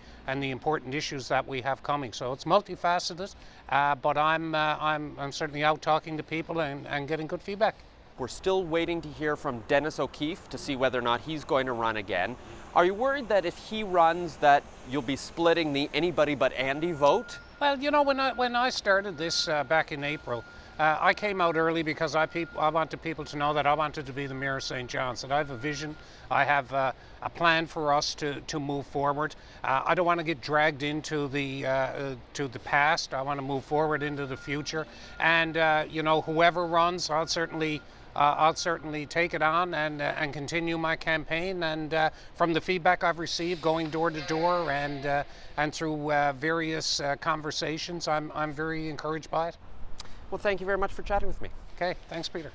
important issues that we have coming. So it's multifaceted, but I'm certainly out talking to people and getting good feedback. We're still waiting to hear from Dennis O'Keefe to see whether or not he's going to run again. Are you worried that if he runs that you'll be splitting the anybody but Andy vote? Well, you know, when I started this back in April, I came out early because I wanted people to know that I wanted to be the Mayor of St. John's, that I have a vision, I have a plan for us to move forward. I don't want to get dragged into the past. I want to move forward into the future. And you know, whoever runs, I'll certainly take it on and continue my campaign. And from the feedback I've received, going door to door and through various conversations, I'm very encouraged by it. Well, thank you very much for chatting with me. Okay, thanks, Peter.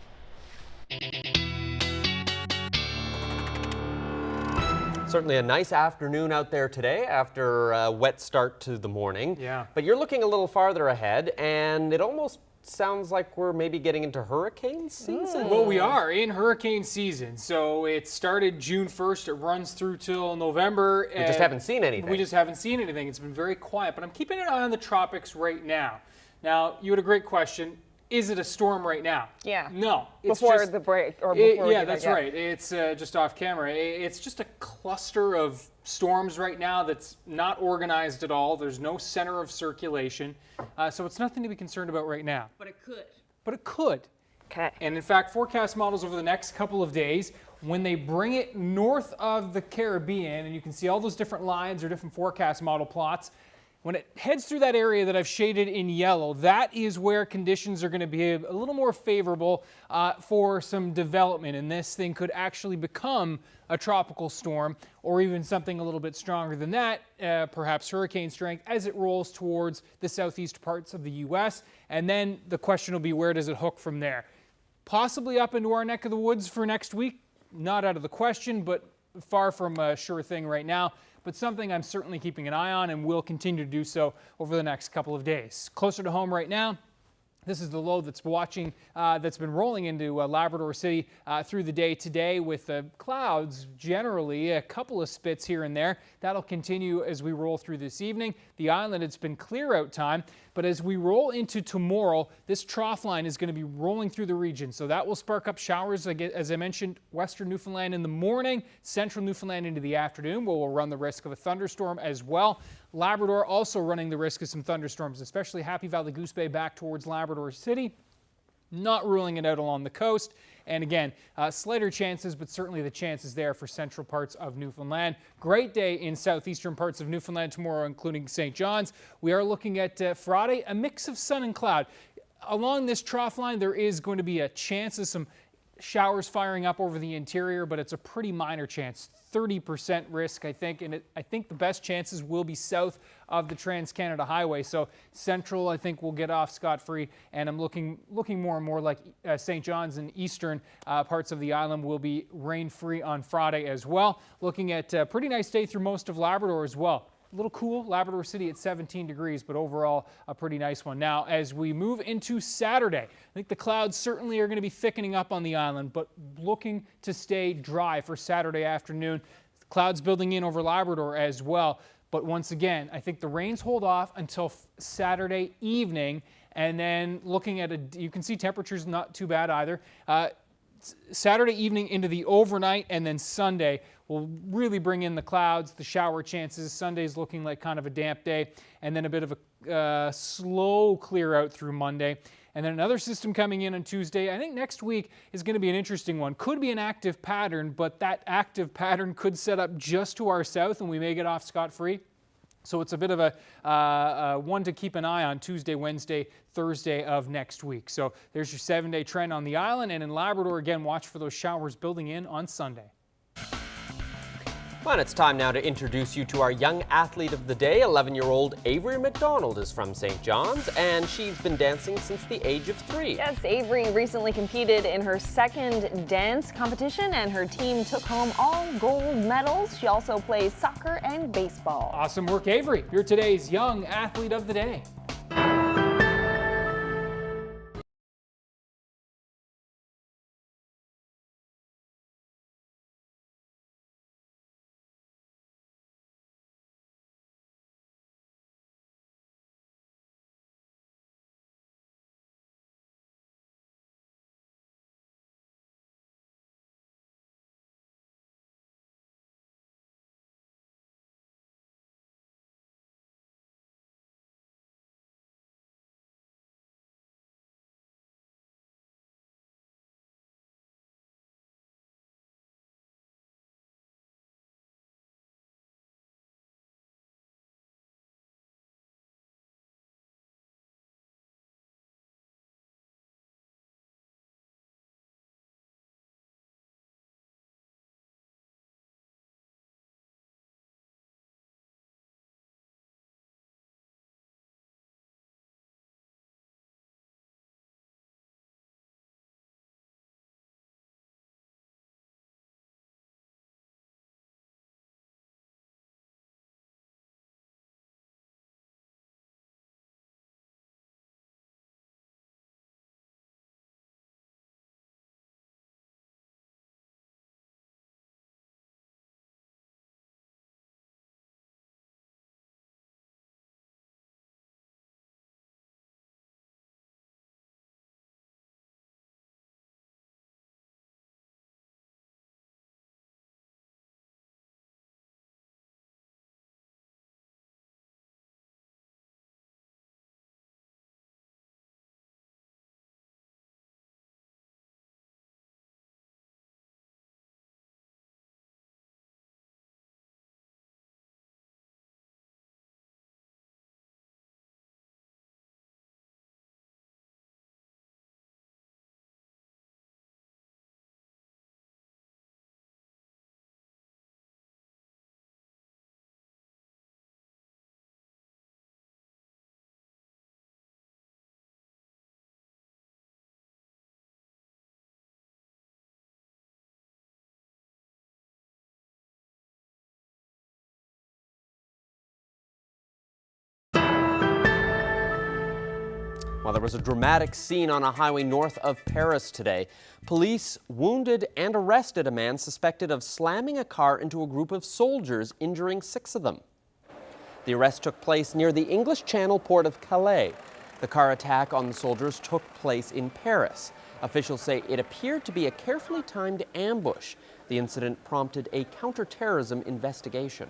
Certainly a nice afternoon out there today after a wet start to the morning. Yeah. But you're looking a little farther ahead, and it almost sounds like we're maybe getting into hurricane season. Well, we are in hurricane season. So it started June 1st. It runs through till November. We just haven't seen anything. We just haven't seen anything. It's been very quiet. But I'm keeping an eye on the tropics right now. Now, you had a great question. Is it a storm right now? Yeah. No. It's before just, the break. Or before yeah, that's right. It's just off camera. It's just a cluster of storms right now that's not organized at all. There's no center of circulation. So it's nothing to be concerned about right now. But it could. But it could. Okay. And in fact, forecast models over the next couple of days, when they bring it north of the Caribbean, and you can see all those different lines or different forecast model plots, when it heads through that area that I've shaded in yellow, that is where conditions are going to be a little more favorable for some development. And this thing could actually become a tropical storm or even something a little bit stronger than that, perhaps hurricane strength, as it rolls towards the southeast parts of the U.S. And then the question will be, where does it hook from there? Possibly up into our neck of the woods for next week. Not out of the question, but far from a sure thing right now. But something I'm certainly keeping an eye on and will continue to do so over the next couple of days. Closer to home right now, this is the low that's been rolling into Labrador City through the day today with clouds, generally a couple of spits here and there. That'll continue as we roll through this evening. The island, it's been clear out time, but as we roll into tomorrow, this trough line is going to be rolling through the region. So that will spark up showers, as I mentioned, western Newfoundland in the morning, central Newfoundland into the afternoon, where we'll run the risk of a thunderstorm as well. Labrador also running the risk of some thunderstorms, especially Happy Valley Goose Bay back towards Labrador City. Not ruling it out along the coast. And again, slighter chances, but certainly the chances there for central parts of Newfoundland. Great day in southeastern parts of Newfoundland tomorrow, including St. John's. We are looking at Friday, a mix of sun and cloud. Along this trough line, there is going to be a chance of some showers firing up over the interior, but it's a pretty minor chance. 30% risk, I think, and I think the best chances will be south of the Trans-Canada Highway. So central, I think, will get off scot-free, and I'm looking more and more like St. John's and eastern parts of the island will be rain-free on Friday as well. Looking at a pretty nice day through most of Labrador as well. A little cool, Labrador City at 17 degrees, but overall a pretty nice one. Now, as we move into Saturday, I think the clouds certainly are going to be thickening up on the island, but looking to stay dry for Saturday afternoon. Clouds building in over Labrador as well. But once again, I think the rains hold off until Saturday evening, and then looking at you can see temperatures not too bad either. Saturday evening into the overnight, and then Sunday will really bring in the clouds, the shower chances. Sunday's looking like kind of a damp day, and then a bit of a slow clear out through Monday. And then another system coming in on Tuesday. I think next week is going to be an interesting one. Could be an active pattern, but that active pattern could set up just to our south, and we may get off scot-free. So it's a bit of a one to keep an eye on Tuesday, Wednesday, Thursday of next week. So there's your 7-day trend on the island. And in Labrador, again, watch for those showers building in on Sunday. Well, it's time now to introduce you to our young athlete of the day. 11-year-old Avery McDonald is from St. John's, and she's been dancing since the age of 3. Yes, Avery recently competed in her second dance competition, and her team took home all gold medals. She also plays soccer and baseball. Awesome work, Avery. You're today's young athlete of the day. Well, there was a dramatic scene on a highway north of Paris today. Police wounded and arrested a man suspected of slamming a car into a group of soldiers, injuring 6 of them. The arrest took place near the English Channel port of Calais. The car attack on the soldiers took place in Paris. Officials say it appeared to be a carefully timed ambush. The incident prompted a counterterrorism investigation.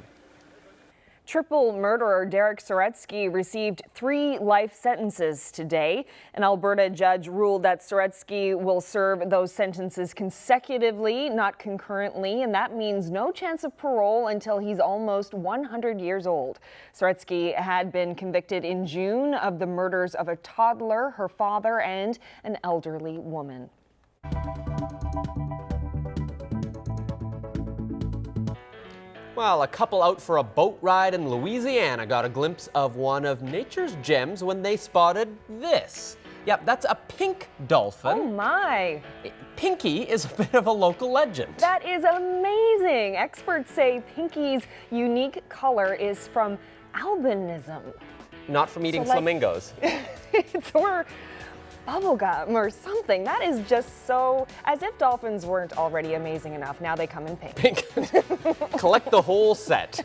Triple murderer Derek Soretsky received 3 life sentences today. An Alberta judge ruled that Soretsky will serve those sentences consecutively, not concurrently, and that means no chance of parole until he's almost 100 years old. Soretsky had been convicted in June of the murders of a toddler, her father, and an elderly woman. Well, a couple out for a boat ride in Louisiana got a glimpse of one of nature's gems when they spotted this. Yep, that's a pink dolphin. Oh my! Pinky is a bit of a local legend. That is amazing! Experts say Pinky's unique color is from albinism. Not from eating So, like, flamingos. It's or bubblegum or something. That is just so, as if dolphins weren't already amazing enough. Now they come in pink. Collect the whole set.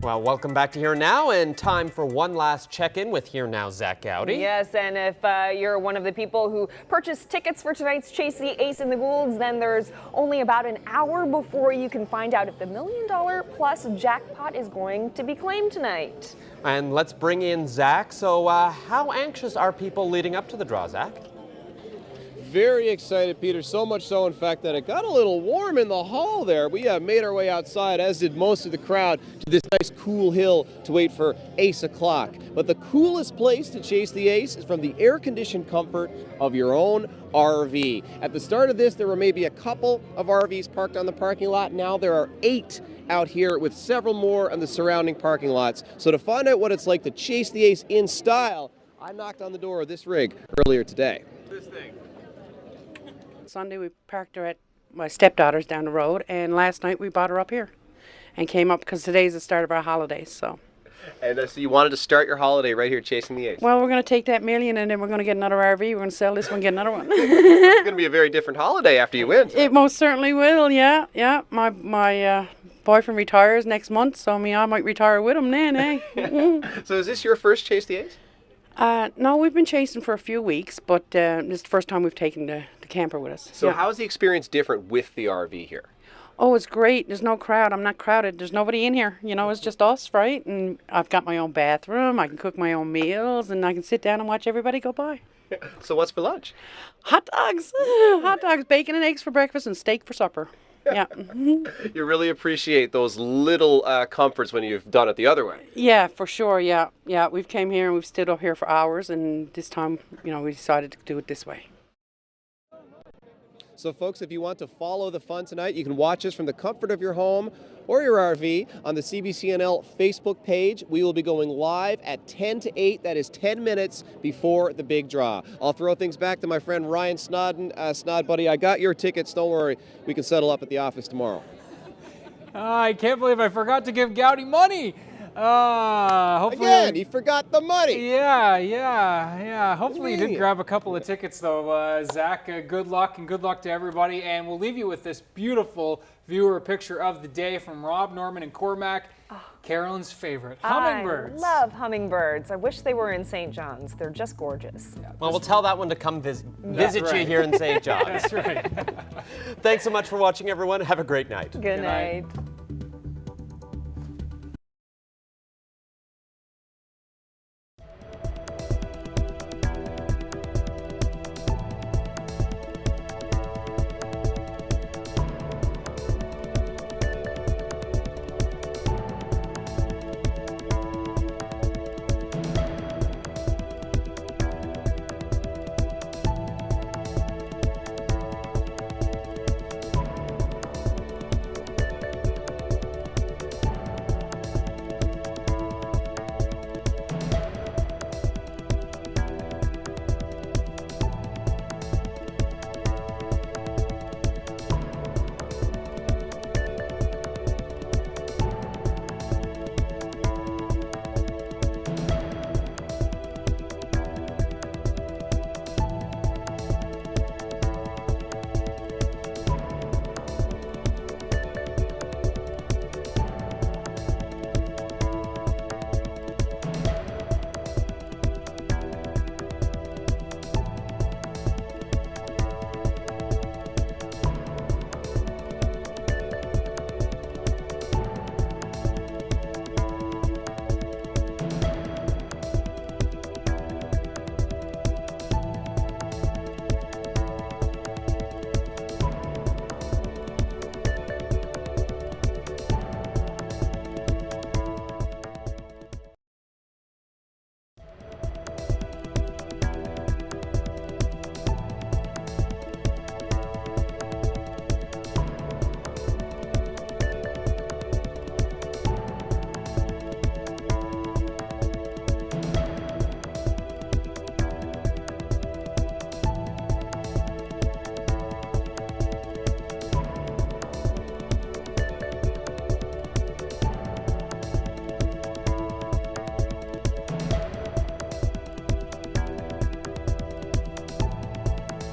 Well, welcome back to Here Now, and time for one last check-in with Here Now Zach Gowdy. Yes, and if you're one of the people who purchased tickets for tonight's Chase the Ace in the Goulds, then there's only about an hour before you can find out if the $1 million plus jackpot is going to be claimed tonight. And let's bring in Zach. So how anxious are people leading up to the draw, Zach? Very excited, Peter. So much so, in fact, that it got a little warm in the hall there. We made our way outside, as did most of the crowd, to this nice cool hill to wait for Ace o'clock. But the coolest place to chase the ace is from the air-conditioned comfort of your own RV. At the start of this, there were maybe a couple of RVs parked on the parking lot. Now there are 8 out here, with several more in the surrounding parking lots. So to find out what it's like to chase the ace in style, I knocked on the door of this rig earlier today. This thing. Sunday we parked her at my stepdaughter's down the road, and last night we brought her up here and came up because today's the start of our holidays. So you wanted to start your holiday right here chasing the ace. Well, we're going to take that $1 million and then we're going to get another RV. We're going to sell this one, get another one. It's going to be a very different holiday after you win. It most certainly will. Yeah. My boyfriend retires next month, so I might retire with him then, eh? So is this your first Chase the Ace? No, we've been chasing for a few weeks, but this is the first time we've taken the camper with us. So how is the experience different with the RV here? Oh, it's great. There's no crowd. I'm not crowded. There's nobody in here. It's just us, right? And I've got my own bathroom. I can cook my own meals, and I can sit down and watch everybody go by. So what's for lunch? Hot dogs. Hot dogs, bacon and eggs for breakfast, and steak for supper. Yeah. You really appreciate those little comforts when you've done it the other way. Yeah, for sure. Yeah. We've came here and we've stood up here for hours, and this time, we decided to do it this way. So folks, if you want to follow the fun tonight, you can watch us from the comfort of your home or your RV on the CBC NL Facebook page. We will be going live at 10 to 8. That is 10 minutes before the big draw. I'll throw things back to my friend Ryan Snoddon. Snod, buddy, I got your tickets. Don't worry. We can settle up at the office tomorrow. I can't believe I forgot to give Gowdy money. Hopefully Again, he forgot the money. Yeah. Hopefully you did grab a couple of tickets, though, Zach. Good luck, and good luck to everybody. And we'll leave you with this beautiful viewer picture of the day from Rob, Norman, and Cormac. Carolyn's favorite, hummingbirds. I love hummingbirds. I wish they were in St. John's. They're just gorgeous. Yeah, well, we'll tell that one to come visit you here in St. John's. That's right. Thanks so much for watching, everyone. Have a great night. Good night.